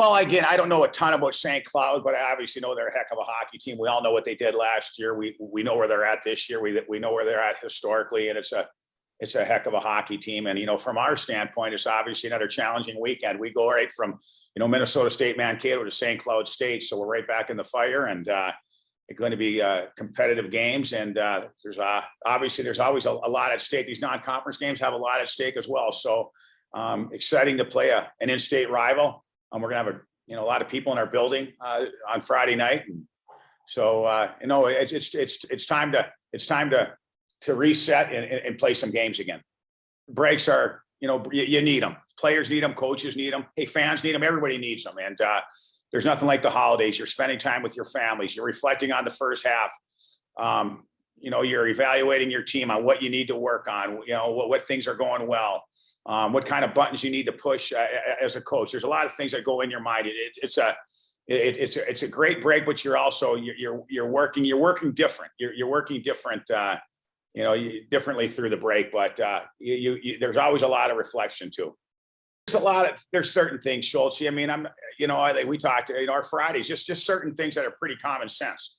Well, again, I don't know a ton about St. Cloud, but I obviously know they're a heck of a hockey team. We all know what they did last year. We know where they're at this year. We know where they're at historically, and it's a heck of a hockey team. And from our standpoint, it's obviously another challenging weekend. We go right from Minnesota State, Mankato to St. Cloud State, so we're right back in the fire, and it's going to be competitive games. And there's always a lot at stake. These non-conference games have a lot at stake as well. So exciting to play an in-state rival. We're going to have a lot of people in our building on Friday night. And so, it's time to reset and play some games again. Breaks are, you need them. Players need them. Coaches need them. Hey, fans need them. Everybody needs them. And there's nothing like the holidays. You're spending time with your families. You're reflecting on the first half. You're evaluating your team on what you need to work on, what things are going well, what kind of buttons you need to push as a coach. There's a lot of things that go in your mind. It's a great break, but you're also, you're working different. You're working different, differently through the break, but there's always a lot of reflection too. There's certain things, Schultz. I mean, we talked, our Fridays, just certain things that are pretty common sense.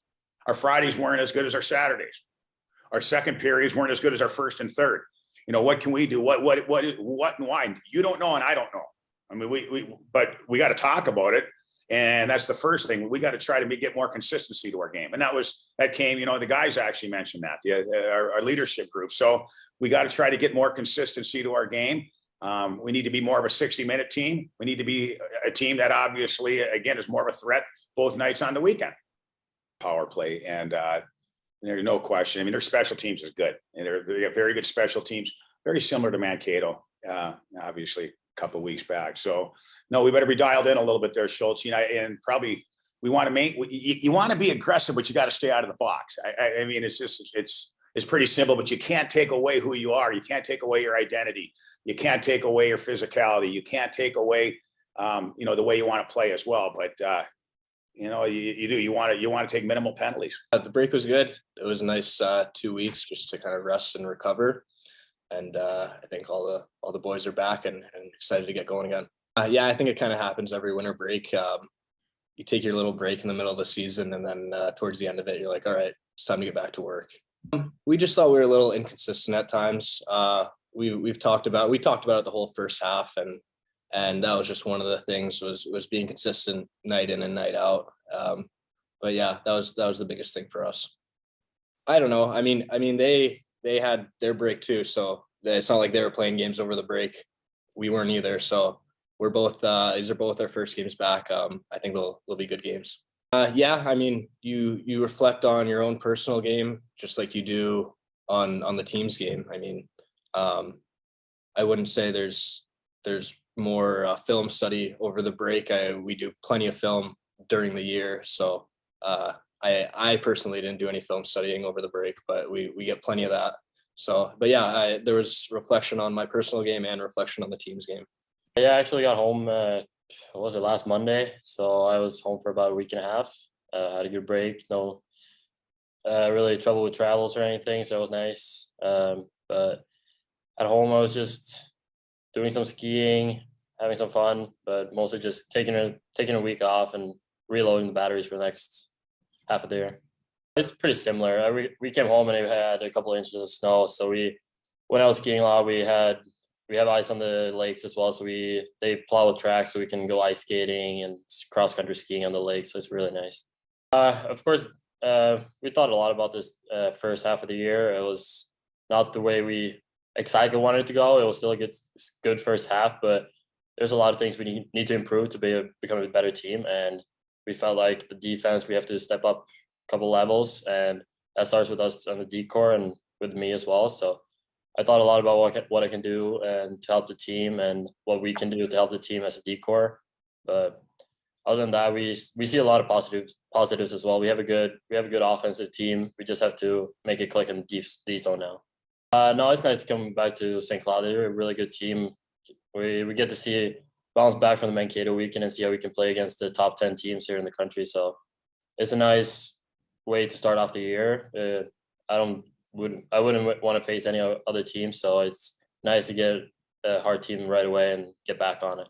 Our Fridays weren't as good as our Saturdays. Our second periods weren't as good as our first and third. What can we do? What and why? You don't know, and I don't know. I mean, but we got to talk about it. And that's the first thing. We got to try to get more consistency to our game. And that came, the guys actually mentioned that, our leadership group. So we got to try to get more consistency to our game. We need to be more of a 60-minute team. We need to be a team that obviously, again, is more of a threat both nights on the weekend. Power play. And there's no question. I mean, their special teams is good. And they have very good special teams, very similar to Mankato, obviously a couple of weeks back. So no, we better be dialed in a little bit there, Schultz. And probably we want to you want to be aggressive, but you got to stay out of the box. I mean, it's pretty simple, but you can't take away who you are. You can't take away your identity. You can't take away your physicality. You can't take away, the way you want to play as well. But you do. You want to take minimal penalties. The break was good. It was a nice 2 weeks just to kind of rest and recover. And I think all the boys are back and excited to get going again. Yeah, I think it kind of happens every winter break. You take your little break in the middle of the season, and then towards the end of it, you're like, all right, it's time to get back to work. We just thought we were a little inconsistent at times. We talked about it the whole first half, and that was just one of the things was being consistent night in and night out. But yeah, that was the biggest thing for us. I don't know. I mean, they had their break too, so it's not like they were playing games over the break. We weren't either. So we're both. These are both our first games back. I think they'll be good games. Yeah, I mean, you reflect on your own personal game just like you do on the team's game. I mean, I wouldn't say there's more film study over the break. We do plenty of film during the year, so I personally didn't do any film studying over the break, but we get plenty of that. So, but yeah, there was reflection on my personal game and reflection on the team's game. Yeah, I actually got home. What was it, last Monday? So I was home for about a week and a half. Had a good break. No, really trouble with travels or anything, so it was nice. But at home, I was just doing some skiing, having some fun, but mostly just taking a week off and reloading the batteries for the next half of the year. It's pretty similar. We came home and it had a couple of inches of snow. So when I was skiing a lot, we have ice on the lakes as well. So they plow a track so we can go ice skating and cross country skiing on the lake. So it's really nice. Of course, we thought a lot about this first half of the year. It was not the way we exactly wanted it to go. It was still a good first half, but there's a lot of things we need to improve to become a better team. And we felt like the defense, we have to step up a couple levels, and that starts with us on the D-core and with me as well. So I thought a lot about what I can do and to help the team, and what we can do to help the team as a D-core. But other than that, we see a lot of positives as well. We have a good offensive team. We just have to make it click in D zone now. No, it's nice to come back to St. Cloud. They're a really good team. We get to see bounce back from the Mankato weekend and see how we can play against the top 10 teams here in the country. So it's a nice way to start off the year. I wouldn't want to face any other team. So it's nice to get a hard team right away and get back on it.